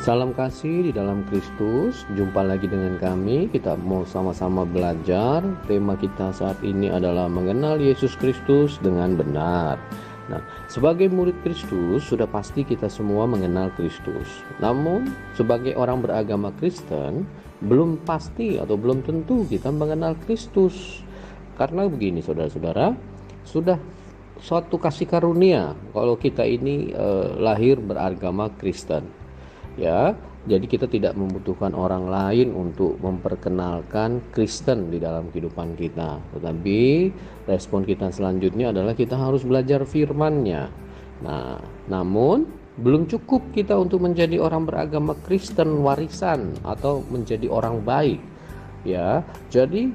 Salam kasih di dalam Kristus. Jumpa lagi dengan kami. Kita mau sama-sama belajar. Tema kita saat ini adalah mengenal Yesus Kristus dengan benar. Nah, sebagai murid Kristus sudah pasti kita semua mengenal Kristus. Namun, sebagai orang beragama Kristen, belum pasti atau belum tentu kita mengenal Kristus. Karena begini saudara-saudara, sudah suatu kasih karunia kalau kita ini lahir beragama Kristen. Ya, jadi kita tidak membutuhkan orang lain untuk memperkenalkan Kristen di dalam kehidupan kita. Tetapi respon kita selanjutnya adalah kita harus belajar firman-Nya. Nah, namun belum cukup kita untuk menjadi orang beragama Kristen warisan atau menjadi orang baik. Ya, jadi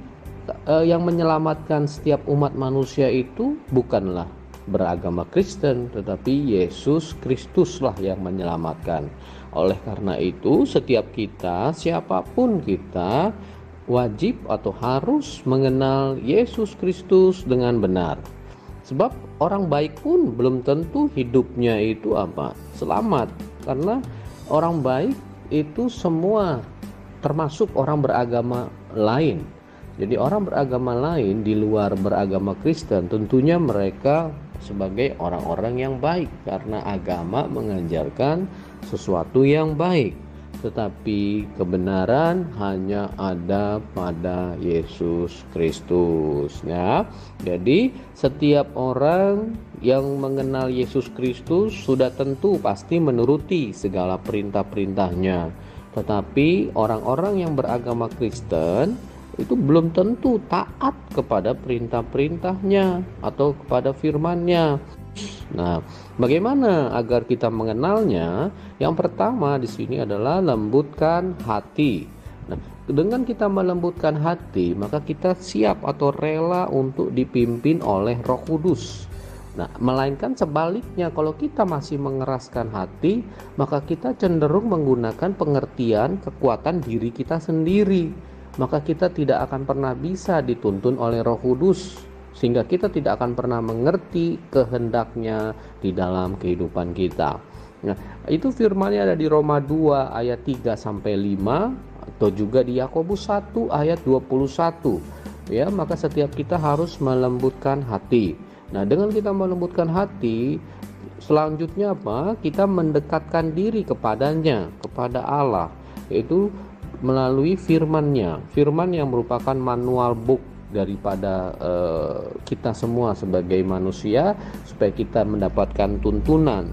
yang menyelamatkan setiap umat manusia itu bukanlah beragama Kristen, tetapi Yesus Kristuslah yang menyelamatkan. Oleh karena itu, setiap kita, siapapun kita, wajib atau harus mengenal Yesus Kristus dengan benar. Sebab orang baik pun belum tentu hidupnya itu selamat. Karena orang baik itu semua termasuk orang beragama lain. Jadi orang beragama lain di luar beragama Kristen tentunya mereka sebagai orang-orang yang baik karena agama mengajarkan sesuatu yang baik, tetapi kebenaran hanya ada pada Yesus Kristus ya. Jadi setiap orang yang mengenal Yesus Kristus sudah tentu pasti menuruti segala perintah-perintahnya. Tetapi orang-orang yang beragama Kristen itu belum tentu taat kepada perintah-perintahnya atau kepada firman-Nya. Nah, bagaimana agar kita mengenalnya? Yang pertama di sini adalah lembutkan hati. Nah, dengan kita melembutkan hati, maka kita siap atau rela untuk dipimpin oleh Roh Kudus. Nah, melainkan sebaliknya, kalau kita masih mengeraskan hati, maka kita cenderung menggunakan pengertian kekuatan diri kita sendiri. Maka kita tidak akan pernah bisa dituntun oleh Roh Kudus, sehingga kita tidak akan pernah mengerti kehendaknya di dalam kehidupan kita. Nah, itu firman-Nya ada di Roma 2 ayat 3 sampai 5 atau juga di Yakobus 1 ayat 21. Ya, maka setiap kita harus melembutkan hati. Nah, dengan kita melembutkan hati, selanjutnya kita mendekatkan diri kepadanya, kepada Allah, yaitu melalui firman-Nya, firman yang merupakan manual book daripada kita semua sebagai manusia, supaya kita mendapatkan tuntunan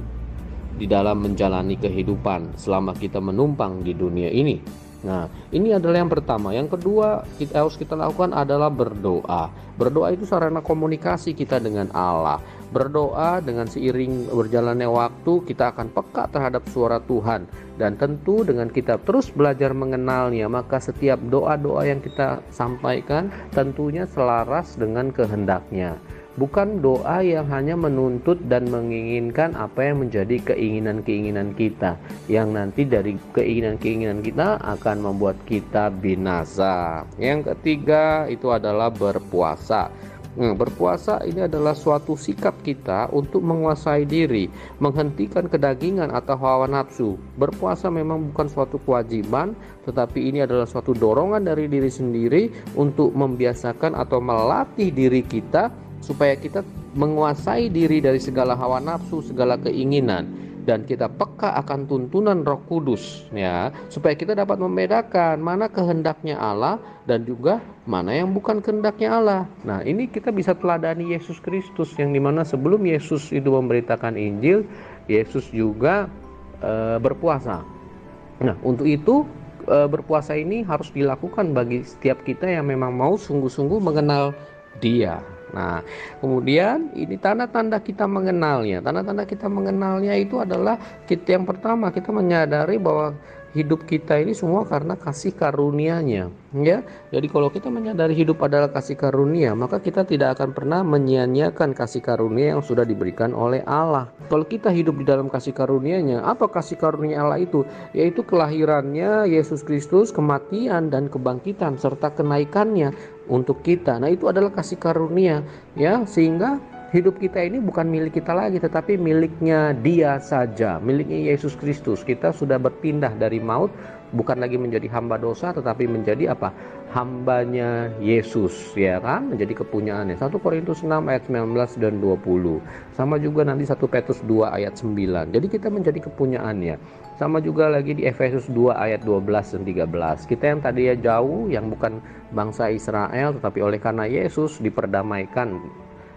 di dalam menjalani kehidupan selama kita menumpang di dunia ini. Nah, ini adalah yang pertama. Yang kedua harus kita lakukan adalah berdoa. Berdoa itu sarana komunikasi kita dengan Allah. Berdoa dengan seiring berjalannya waktu kita akan peka terhadap suara Tuhan. Dan tentu dengan kita terus belajar mengenalnya, maka setiap doa-doa yang kita sampaikan tentunya selaras dengan kehendaknya. Bukan doa yang hanya menuntut dan menginginkan apa yang menjadi keinginan-keinginan kita, yang nanti dari keinginan-keinginan kita akan membuat kita binasa. Yang ketiga itu adalah berpuasa. Berpuasa ini adalah suatu sikap kita untuk menguasai diri, menghentikan kedagingan atau hawa nafsu. Berpuasa memang bukan suatu kewajiban, tetapi ini adalah suatu dorongan dari diri sendiri untuk membiasakan atau melatih diri kita supaya kita menguasai diri dari segala hawa nafsu, segala keinginan, dan kita peka akan tuntunan Roh Kudus ya, supaya kita dapat membedakan mana kehendaknya Allah dan juga mana yang bukan kehendaknya Allah. Nah, ini kita bisa teladani Yesus Kristus, yang dimana sebelum Yesus itu memberitakan Injil, Yesus juga berpuasa. Nah, untuk itu berpuasa ini harus dilakukan bagi setiap kita yang memang mau sungguh-sungguh mengenal Dia. Nah, kemudian ini tanda-tanda kita mengenalnya. Tanda-tanda kita mengenalnya itu adalah yang pertama, kita menyadari bahwa hidup kita ini semua karena kasih karunia-Nya ya. Jadi kalau kita menyadari hidup adalah kasih karunia, maka kita tidak akan pernah menyia-nyiakan kasih karunia yang sudah diberikan oleh Allah. Kalau kita hidup di dalam kasih karunia-Nya, apa kasih karunia Allah itu? Yaitu kelahirannya Yesus Kristus, kematian dan kebangkitan serta kenaikannya untuk kita. Nah, itu adalah kasih karunia ya, sehingga hidup kita ini bukan milik kita lagi, tetapi miliknya Dia saja, miliknya Yesus Kristus. Kita sudah berpindah dari maut, bukan lagi menjadi hamba dosa, tetapi menjadi apa? Hambanya Yesus, ya kan? Menjadi kepunyaannya. 1 Korintus 6 ayat 19 dan 20. Sama juga nanti 1 Petrus 2 ayat 9. Jadi kita menjadi kepunyaannya. Sama juga lagi di Efesus 2 ayat 12 dan 13. Kita yang tadinya jauh, yang bukan bangsa Israel, tetapi oleh karena Yesus diperdamaikan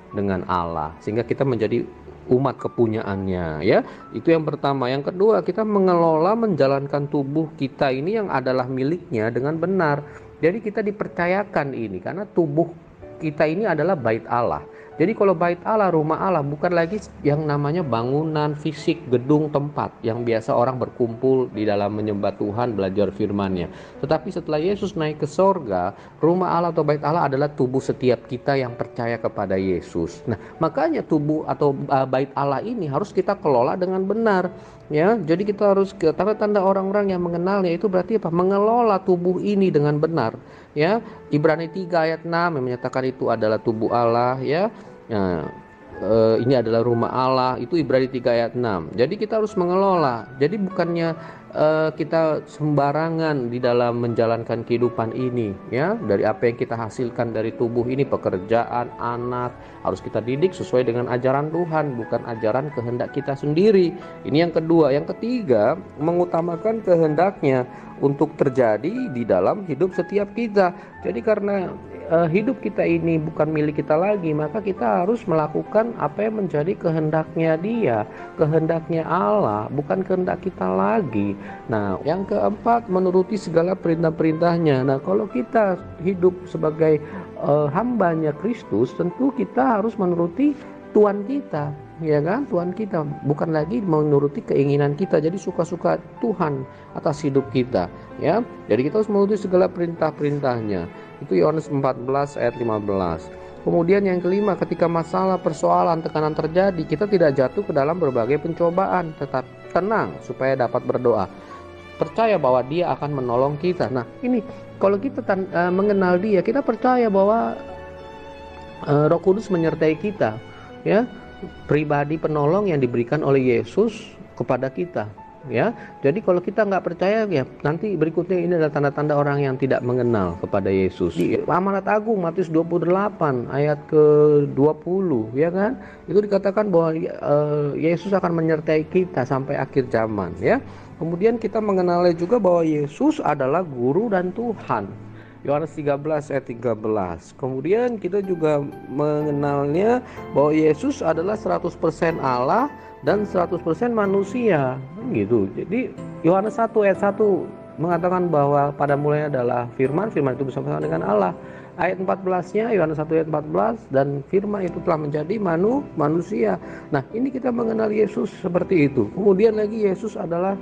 dengan Allah, sehingga kita menjadi umat kepunyaannya, ya. Itu yang pertama. Yang kedua, kita mengelola, menjalankan tubuh kita ini yang adalah miliknya dengan benar. Jadi kita dipercayakan ini, karena tubuh kita ini adalah bait Allah. Jadi kalau bait Allah, rumah Allah, bukan lagi yang namanya bangunan fisik, gedung, tempat yang biasa orang berkumpul di dalam menyembah Tuhan, belajar firman-Nya. Tetapi setelah Yesus naik ke sorga, rumah Allah atau bait Allah adalah tubuh setiap kita yang percaya kepada Yesus. Nah, makanya tubuh atau bait Allah ini harus kita kelola dengan benar, ya. Jadi kita harus, tanda-tanda orang-orang yang mengenalnya itu berarti apa? Mengelola tubuh ini dengan benar, ya. Ibrani 3 ayat 6 yang menyatakan itu adalah tubuh Allah, ya. Nah, ini adalah rumah Allah, itu Ibrani 3 ayat 6. Jadi kita harus mengelola. Jadi bukannya kita sembarangan di dalam menjalankan kehidupan ini, ya. Dari apa yang kita hasilkan dari tubuh ini, pekerjaan, anak, harus kita didik sesuai dengan ajaran Tuhan, bukan ajaran kehendak kita sendiri. Ini yang kedua. Yang ketiga, mengutamakan kehendaknya untuk terjadi di dalam hidup setiap kita. Jadi karena hidup kita ini bukan milik kita lagi, maka kita harus melakukan apa yang menjadi kehendaknya Dia, kehendaknya Allah, bukan kehendak kita lagi. Nah, yang keempat, menuruti segala perintah-perintahnya. Nah, kalau kita hidup sebagai hambanya Kristus, tentu kita harus menuruti Tuhan kita, ya kan? Tuhan kita, bukan lagi menuruti keinginan kita. Jadi suka-suka Tuhan atas hidup kita, ya. Jadi kita harus menuruti segala perintah-perintahnya. Itu Yohanes 14 ayat 15. Kemudian yang kelima, ketika masalah, persoalan, tekanan terjadi, kita tidak jatuh ke dalam berbagai pencobaan, tetap tenang supaya dapat berdoa. Percaya bahwa Dia akan menolong kita. Nah, ini kalau kita mengenal Dia, kita percaya bahwa Roh Kudus menyertai kita, ya. Pribadi penolong yang diberikan oleh Yesus kepada kita, ya. Jadi kalau kita nggak percaya, ya nanti berikutnya ini adalah tanda-tanda orang yang tidak mengenal kepada Yesus. Di Amanat Agung Matius 28 ayat ke-20, ya kan, itu dikatakan bahwa Yesus akan menyertai kita sampai akhir zaman, ya. Kemudian kita mengenalnya juga bahwa Yesus adalah guru dan Tuhan, Yohanes 13 ayat 13. Kemudian kita juga mengenalnya bahwa Yesus adalah 100% Allah dan 100% manusia, gitu. Jadi Yohanes 1 ayat 1 mengatakan bahwa pada mulanya adalah firman, firman itu bersama-sama dengan Allah. Ayat 14-nya Yohanes 1 ayat 14, dan firman itu telah menjadi manusia. Nah, ini kita mengenal Yesus seperti itu. Kemudian lagi Yesus adalah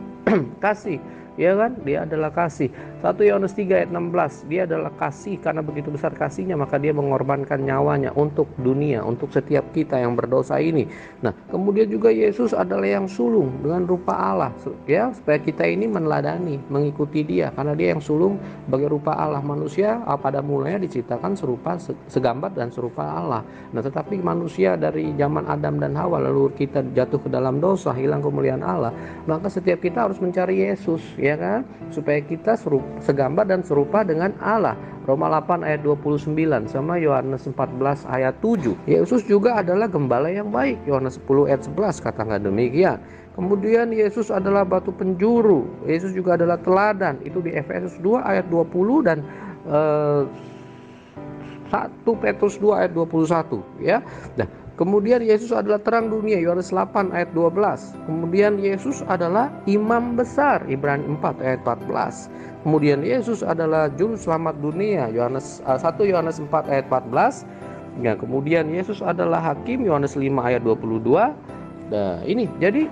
kasih, ya kan? Dia adalah kasih. 1 Yohanes 3 ayat 16, Dia adalah kasih, karena begitu besar kasihnya maka Dia mengorbankan nyawanya untuk dunia, untuk setiap kita yang berdosa ini. Nah, kemudian juga Yesus adalah yang sulung dengan rupa Allah, ya, supaya kita ini meneladani, mengikuti Dia, karena Dia yang sulung sebagai rupa Allah. Manusia pada mulanya diciptakan serupa, segambar dan serupa Allah. Nah, tetapi manusia dari zaman Adam dan Hawa, lalu kita jatuh ke dalam dosa, hilang kemuliaan Allah, maka setiap kita harus mencari Yesus, ya kan, supaya kita segambar dan serupa dengan Allah. Roma 8 ayat 29 sama Yohanes 14 ayat 7. Yesus juga adalah gembala yang baik, Yohanes 10 ayat 11 katakan demikian. Kemudian Yesus adalah batu penjuru, Yesus juga adalah teladan, itu di Efesus 2 ayat 20 dan 1 Petrus 2 ayat 21, ya. Nah, kemudian Yesus adalah terang dunia, Yohanes 8 ayat 12. Kemudian Yesus adalah imam besar, Ibrani 4 ayat 14. Kemudian Yesus adalah juru selamat dunia, 1 Yohanes 4 ayat 14. Ya, kemudian Yesus adalah hakim, Yohanes 5 ayat 22. Nah, ini jadi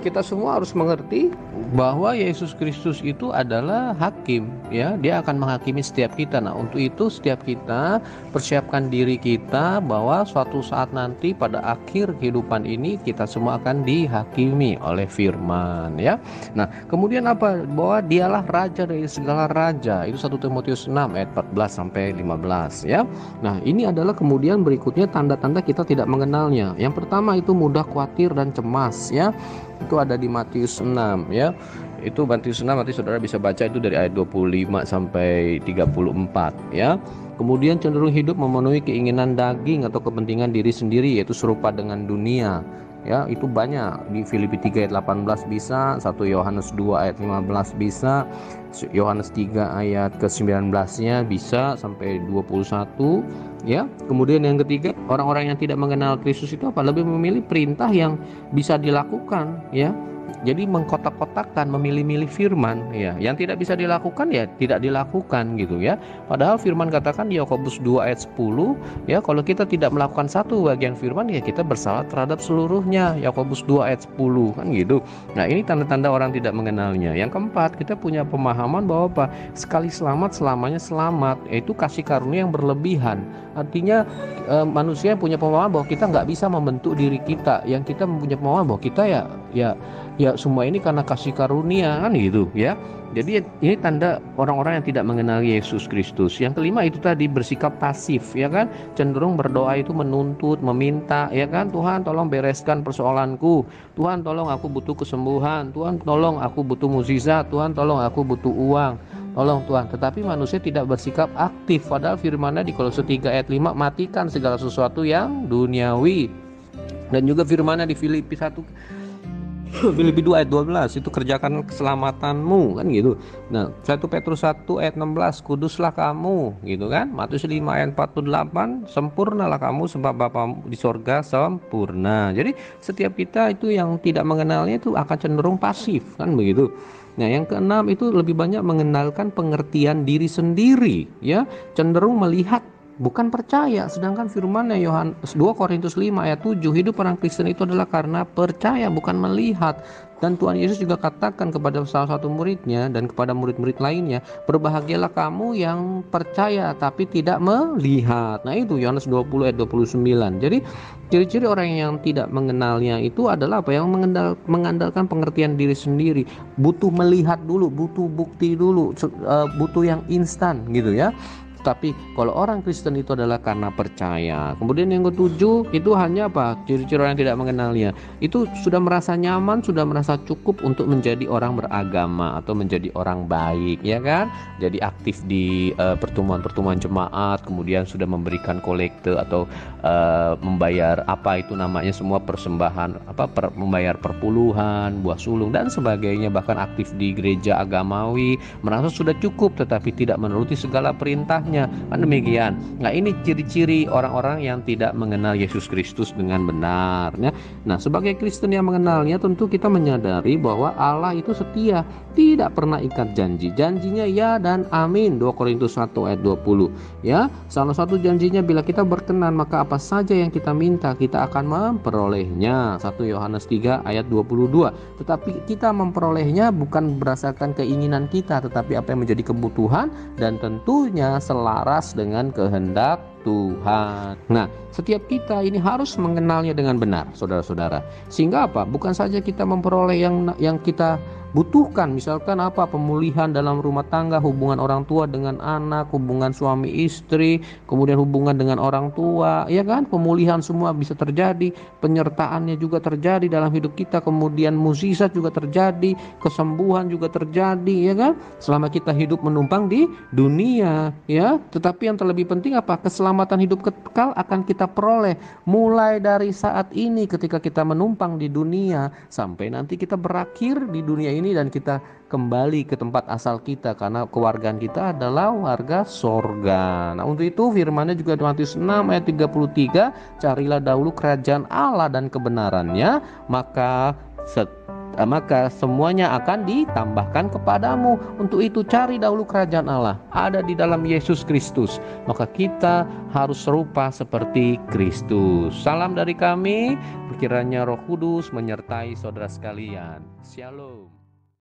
kita semua harus mengerti bahwa Yesus Kristus itu adalah hakim, ya. Dia akan menghakimi setiap kita. Nah, untuk itu setiap kita persiapkan diri kita bahwa suatu saat nanti pada akhir kehidupan ini kita semua akan dihakimi oleh firman, ya. Nah, kemudian apa? Bahwa dialah raja dari segala raja. Itu 1 Timotius 6 ayat 14 sampai 15, ya. Nah, ini adalah kemudian berikutnya tanda-tanda kita tidak mengenalnya. Yang pertama itu mudah khawatir dan cemas, ya. Itu ada di Matius 6, ya. Itu Matius 6, nanti saudara bisa baca itu dari ayat 25 sampai 34, ya. Kemudian cenderung hidup memenuhi keinginan daging atau kepentingan diri sendiri, yaitu serupa dengan dunia. Ya, itu banyak. Di Filipi 3 ayat 18 bisa, 1 Yohanes 2 ayat 15 bisa, Yohanes 3 ayat ke-19-nya bisa sampai 21, ya. Kemudian yang ketiga, orang-orang yang tidak mengenal Kristus itu apa? Lebih memilih perintah yang bisa dilakukan, ya. Jadi mengkotak-kotakkan, memilih-milih firman, ya. Yang tidak bisa dilakukan ya tidak dilakukan, gitu, ya. Padahal firman katakan di Yakobus 2 ayat 10, ya, kalau kita tidak melakukan satu bagian firman ya kita bersalah terhadap seluruhnya. Yakobus 2 ayat 10, kan gitu. Nah, ini tanda-tanda orang tidak mengenalnya. Yang keempat, kita punya pemahaman bahwa apa? Sekali selamat selamanya selamat, yaitu kasih karunia yang berlebihan. Artinya manusia punya pemahaman bahwa kita nggak bisa membentuk diri kita. Yang kita punya pemahaman bahwa kita ya semua ini karena kasih karunia, kan gitu, ya. Jadi ini tanda orang-orang yang tidak mengenal Yesus Kristus. Yang kelima itu tadi bersikap pasif, ya kan. Cenderung berdoa itu menuntut, meminta, ya kan. Tuhan tolong bereskan persoalanku. Tuhan tolong aku butuh kesembuhan. Tuhan tolong aku butuh mukjizat. Tuhan tolong aku butuh uang. Tolong Tuhan. Tetapi manusia tidak bersikap aktif. Padahal firman-Nya di Kolose 3 ayat 5, matikan segala sesuatu yang duniawi. Dan juga firman-Nya di Filipi 2 ayat 12, itu kerjakan keselamatanmu, kan gitu. Nah, 1 Petrus 1 ayat 16, kuduslah kamu, gitu kan. Matius 5 ayat 48, sempurnalah kamu sebab Bapamu di sorga sempurna. Jadi setiap kita itu yang tidak mengenalnya itu akan cenderung pasif, kan begitu. Nah, yang keenam itu lebih banyak mengenalkan pengertian diri sendiri, ya, cenderung melihat bukan percaya. Sedangkan firman-Nya Yohanes 2 Korintus 5 ayat 7, hidup orang Kristen itu adalah karena percaya bukan melihat. Dan Tuhan Yesus juga katakan kepada salah satu muridnya dan kepada murid-murid lainnya, berbahagialah kamu yang percaya tapi tidak melihat. Nah, itu Yohanes 20 ayat 29. Jadi ciri-ciri orang yang tidak mengenalnya itu adalah apa? Yang mengandalkan pengertian diri sendiri, butuh melihat dulu, butuh bukti dulu, butuh yang instan, gitu, ya. Tapi kalau orang Kristen itu adalah karena percaya. Kemudian yang ketujuh itu hanya apa? Ciri-ciri orang yang tidak mengenalnya. Itu sudah merasa nyaman, sudah merasa cukup untuk menjadi orang beragama atau menjadi orang baik, ya kan? Jadi aktif di pertemuan-pertemuan jemaat, kemudian sudah memberikan kolekte atau membayar apa itu namanya semua persembahan, membayar perpuluhan, buah sulung dan sebagainya, bahkan aktif di gereja agamawi, merasa sudah cukup tetapi tidak menuruti segala perintahnya. Kan demikian. Nah, ini ciri-ciri orang-orang yang tidak mengenal Yesus Kristus dengan benar, ya. Nah, sebagai Kristen yang mengenalnya, tentu kita menyadari bahwa Allah itu setia, tidak pernah ikat janji. Janjinya ya dan amin. 2 Korintus 1 ayat 20, ya. Salah satu janjinya, bila kita berkenan maka apa saja yang kita minta kita akan memperolehnya. 1 Yohanes 3 ayat 22. Tetapi kita memperolehnya bukan berdasarkan keinginan kita, tetapi apa yang menjadi kebutuhan dan tentunya selaras dengan kehendak Tuhan. Nah, setiap kita ini harus mengenalnya dengan benar, saudara-saudara. Sehingga apa? Bukan saja kita memperoleh yang kita butuhkan, misalkan apa? Pemulihan dalam rumah tangga, hubungan orang tua dengan anak, hubungan suami istri, kemudian hubungan dengan orang tua, ya kan? Pemulihan semua bisa terjadi, penyertaannya juga terjadi dalam hidup kita, kemudian mukjizat juga terjadi, kesembuhan juga terjadi, ya kan? Selama kita hidup menumpang di dunia, ya. Tetapi yang terlebih penting apa? Keselamatan hidup kekal akan kita peroleh mulai dari saat ini ketika kita menumpang di dunia sampai nanti kita berakhir di dunia ini dan kita kembali ke tempat asal kita, karena kewargaan kita adalah warga sorga. Nah, untuk itu firman-Nya juga di Matius 6 ayat 33, carilah dahulu kerajaan Allah dan kebenarannya, maka maka semuanya akan ditambahkan kepadamu. Untuk itu cari dahulu kerajaan Allah, ada di dalam Yesus Kristus. Maka kita harus serupa seperti Kristus. Salam dari kami, kiranya Roh Kudus menyertai saudara sekalian. Shalom.